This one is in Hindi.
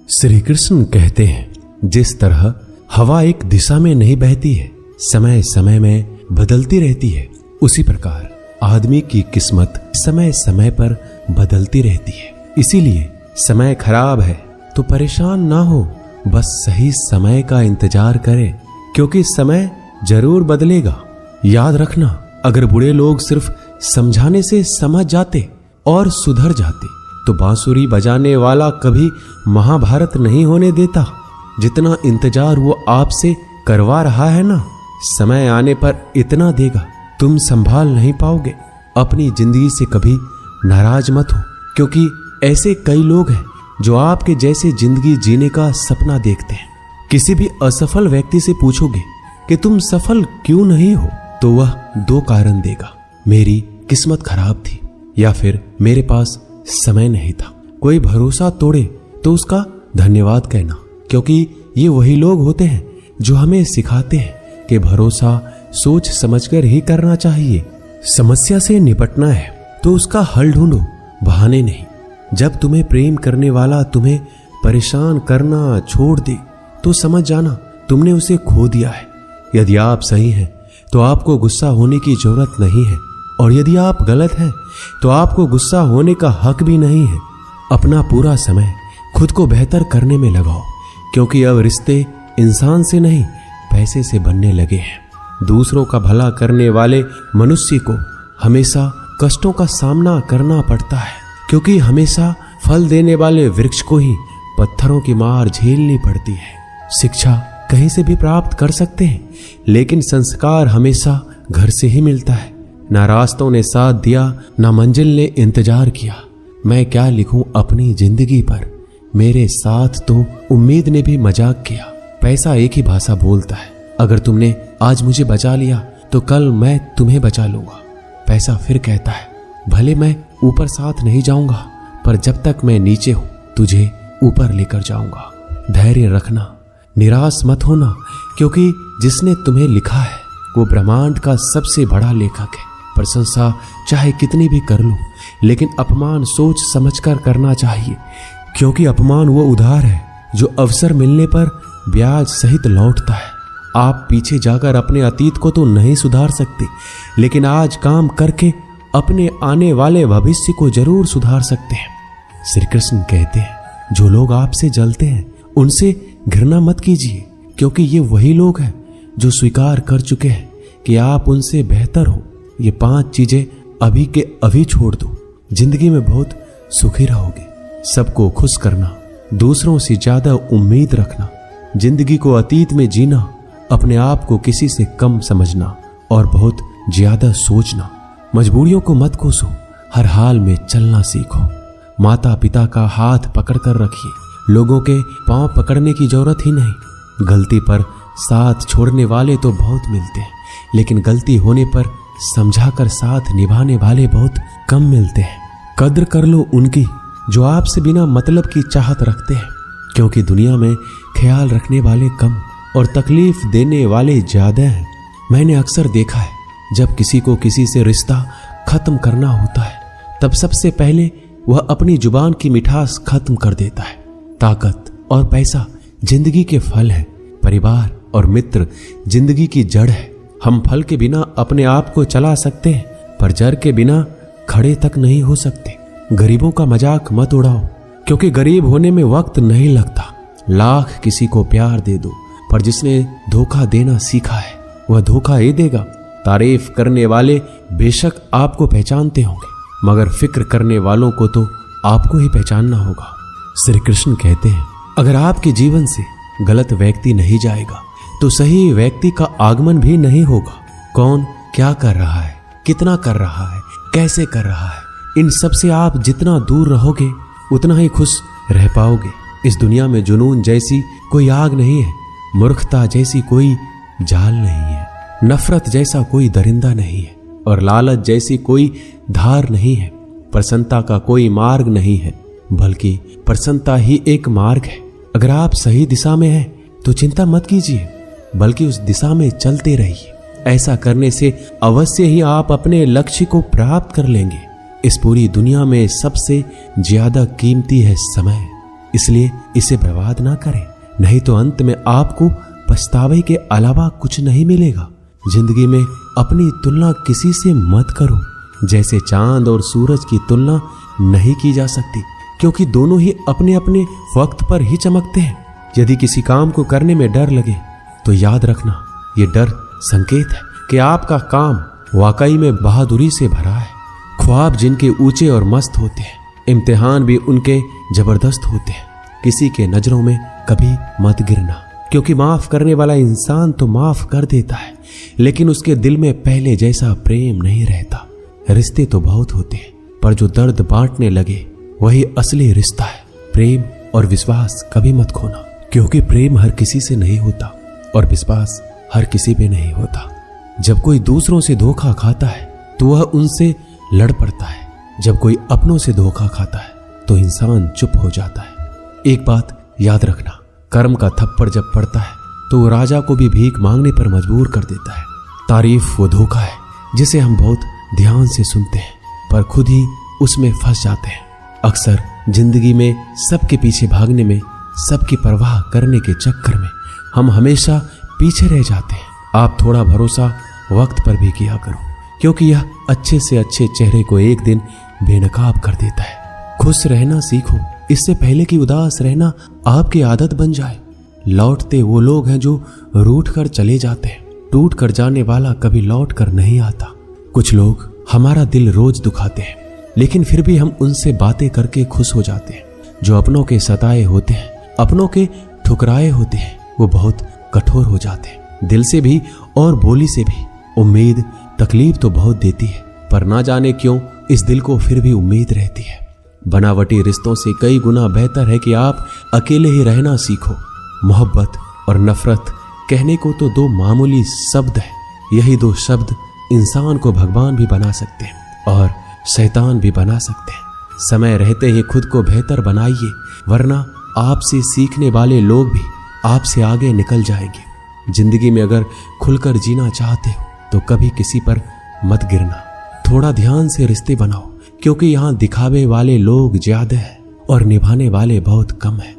श्री कृष्ण कहते हैं, जिस तरह हवा एक दिशा में नहीं बहती है, समय समय में बदलती रहती है, उसी प्रकार आदमी की किस्मत समय समय पर बदलती रहती है। इसीलिए समय खराब है तो परेशान ना हो, बस सही समय का इंतजार करें, क्योंकि समय जरूर बदलेगा। याद रखना, अगर बुरे लोग सिर्फ समझाने से समझ जाते और सुधर जाते तो बांसुरी बजाने वाला कभी महाभारत नहीं होने देता। जितना इंतजार वो आपसे करवा रहा है ना, समय आने पर इतना देगा तुम संभाल नहीं पाओगे। अपनी जिंदगी से कभी नाराज मत हो, क्योंकि ऐसे कई लोग हैं जो आपके जैसे जिंदगी जीने का सपना देखते हैं। किसी भी असफल व्यक्ति से पूछोगे कि तुम सफल क्यों नहीं हो, तो वह दो कारण देगा, मेरी किस्मत खराब थी या फिर मेरे पास समय नहीं था। कोई भरोसा तोड़े तो उसका धन्यवाद कहना, क्योंकि ये वही लोग होते हैं जो हमें सिखाते हैं कि भरोसा सोच समझकर ही करना चाहिए। समस्या से निपटना है तो उसका हल ढूंढो, बहाने नहीं। जब तुम्हें प्रेम करने वाला तुम्हें परेशान करना छोड़ दे तो समझ जाना तुमने उसे खो दिया है। यदि आप सही हैं तो आपको गुस्सा होने की जरूरत नहीं है, और यदि आप गलत हैं तो आपको गुस्सा होने का हक भी नहीं है। अपना पूरा समय खुद को बेहतर करने में लगाओ, क्योंकि अब रिश्ते इंसान से नहीं पैसे से बनने लगे हैं। दूसरों का भला करने वाले मनुष्य को हमेशा कष्टों का सामना करना पड़ता है, क्योंकि हमेशा फल देने वाले वृक्ष को ही पत्थरों की मार झेलनी पड़ती है। शिक्षा कहीं से भी प्राप्त कर सकते हैं, लेकिन संस्कार हमेशा घर से ही मिलता है। ना रास्तों ने साथ दिया, ना मंजिल ने इंतजार किया। मैं क्या लिखूं अपनी जिंदगी पर, मेरे साथ तो उम्मीद ने भी मजाक किया। पैसा एक ही भाषा बोलता है, अगर तुमने आज मुझे बचा लिया तो कल मैं तुम्हें बचा लूंगा। पैसा फिर कहता है, भले मैं ऊपर साथ नहीं जाऊंगा, पर जब तक मैं नीचे हूं तुझे ऊपर लेकर जाऊंगा। धैर्य रखना, निराश मत होना, क्योंकि जिसने तुम्हें लिखा है वो ब्रह्मांड का सबसे बड़ा लेखक है। प्रशंसा चाहे कितनी भी कर लो, लेकिन अपमान सोच समझकर करना चाहिए, क्योंकि अपमान वो उधार है जो अवसर मिलने पर ब्याज सहित लौटता है। आप पीछे जाकर अपने अतीत को तो नहीं सुधार सकते, लेकिन आज काम करके अपने आने वाले भविष्य को जरूर सुधार सकते हैं। श्री कृष्ण कहते हैं, जो लोग आपसे जलते हैं उनसे घृणा मत कीजिए, क्योंकि ये वही लोग हैं जो स्वीकार कर चुके हैं कि आप उनसे बेहतर हो। ये 5 चीजें अभी के अभी छोड़ दो, जिंदगी में बहुत सुखी रहोगे। सबको खुश करना, दूसरों से ज्यादा उम्मीद रखना, जिंदगी को अतीत में जीना, अपने आप को किसी से कम समझना और बहुत ज्यादा सोचना। मजबूरियों को मत कोसो, हर हाल में चलना सीखो। माता पिता का हाथ पकड़कर रखिए, लोगों के पांव पकड़ने की जरूरत ही नहीं। गलती पर साथ छोड़ने वाले तो बहुत मिलते हैं, लेकिन गलती होने पर समझाकर साथ निभाने वाले बहुत कम मिलते हैं। कद्र कर लो उनकी जो आपसे बिना मतलब की चाहत रखते हैं, क्योंकि दुनिया में ख्याल रखने वाले कम और तकलीफ देने वाले ज्यादा हैं। मैंने अक्सर देखा है, जब किसी को किसी से रिश्ता खत्म करना होता है, तब सबसे पहले वह अपनी जुबान की मिठास खत्म कर देता है। ताकत और पैसा जिंदगी के फल है, परिवार और मित्र जिंदगी की जड़ है। हम फल के बिना अपने आप को चला सकते हैं, पर जड़ के बिना खड़े तक नहीं हो सकते। गरीबों का मजाक मत उड़ाओ, क्योंकि गरीब होने में वक्त नहीं लगता। लाख किसी को प्यार दे दो, पर जिसने धोखा देना सीखा है वह धोखा ही देगा। तारीफ करने वाले बेशक आपको पहचानते होंगे, मगर फिक्र करने वालों को तो आपको ही पहचानना होगा। श्री कृष्ण कहते हैं, अगर आपके जीवन से गलत व्यक्ति नहीं जाएगा तो सही व्यक्ति का आगमन भी नहीं होगा। कौन क्या कर रहा है, कितना कर रहा है, कैसे कर रहा है, इन सब से आप जितना दूर रहोगे उतना ही खुश रह पाओगे। इस दुनिया में जुनून जैसी कोई आग नहीं है, मूर्खता जैसी कोई जाल नहीं है, नफरत जैसा कोई दरिंदा नहीं है, और लालच जैसी कोई धार नहीं है। प्रसन्नता का कोई मार्ग नहीं है, बल्कि प्रसन्नता ही एक मार्ग है। अगर आप सही दिशा में हैं तो चिंता मत कीजिए, बल्कि उस दिशा में चलते रहिए। ऐसा करने से अवश्य ही आप अपने लक्ष्य को प्राप्त कर लेंगे। इस पूरी दुनिया में सबसे ज्यादा कीमती है समय। इसलिए इसे बर्बाद ना करें, नहीं तो अंत में आपको पछतावे के अलावा कुछ नहीं मिलेगा। जिंदगी में अपनी तुलना किसी से मत करो। जैसे चांद और सूरज की तुलना नहीं की जा सकती, क्योंकि दोनों ही अपने अपने वक्त पर ही चमकते हैं। यदि किसी काम को करने में डर लगे तो याद रखना, ये डर संकेत है कि आपका काम वाकई में बहादुरी से भरा है। ख्वाब जिनके ऊंचे और मस्त होते हैं, इम्तिहान भी उनके जबरदस्त होते हैं। किसी के नजरों में कभी मत गिरना, क्योंकि माफ करने वाला इंसान तो माफ कर देता है, लेकिन उसके दिल में पहले जैसा प्रेम नहीं रहता। रिश्ते तो बहुत होते हैं, पर जो दर्द बांटने लगे वही असली रिश्ता है। प्रेम और विश्वास कभी मत खोना, क्योंकि प्रेम हर किसी से नहीं होता और विश्वास हर किसी पे नहीं होता। जब कोई दूसरों से धोखा खाता है तो वह उनसे लड़ पड़ता है, जब कोई अपनों से धोखा खाता है तो इंसान चुप हो जाता है। एक बात याद रखना, कर्म का थप्पड़ जब पड़ता है तो वो राजा को भी भीख मांगने पर मजबूर कर देता है। तारीफ वो धोखा है जिसे हम बहुत ध्यान से सुनते हैं, पर खुद ही उसमें फंस जाते हैं। अक्सर जिंदगी में सबके पीछे भागने में, सबकी परवाह करने के चक्कर में हम हमेशा पीछे रह जाते हैं। आप थोड़ा भरोसा वक्त पर भी किया करो, क्योंकि यह अच्छे से अच्छे चेहरे को एक दिन बेनकाब कर देता है। खुश रहना सीखो, इससे पहले कि उदास रहना आपकी आदत बन जाए। लौटते वो लोग हैं जो रूठ कर चले जाते हैं, टूट कर जाने वाला कभी लौट कर नहीं आता। कुछ लोग हमारा दिल रोज दुखाते हैं, लेकिन फिर भी हम उनसे बातें करके खुश हो जाते हैं। जो अपनों के सताए होते हैं, अपनों के ठुकराए होते हैं, वो बहुत कठोर हो जाते हैं, दिल से भी और बोली से भी। उम्मीद तकलीफ तो बहुत देती है, पर ना जाने क्यों इस दिल को फिर भी उम्मीद रहती है। बनावटी रिश्तों से कई गुना बेहतर है कि आप अकेले ही रहना सीखो। मोहब्बत और नफरत कहने को तो दो मामूली शब्द है, यही दो शब्द इंसान को भगवान भी बना सकते हैं और शैतान भी बना सकते हैं। समय रहते ही खुद को बेहतर बनाइए, वरना आपसे सीखने वाले लोग भी आपसे आगे निकल जाएंगे। जिंदगी में अगर खुलकर जीना चाहते हो तो कभी किसी पर मत गिरना। थोड़ा ध्यान से रिश्ते बनाओ, क्योंकि यहाँ दिखावे वाले लोग ज्यादा है और निभाने वाले बहुत कम है।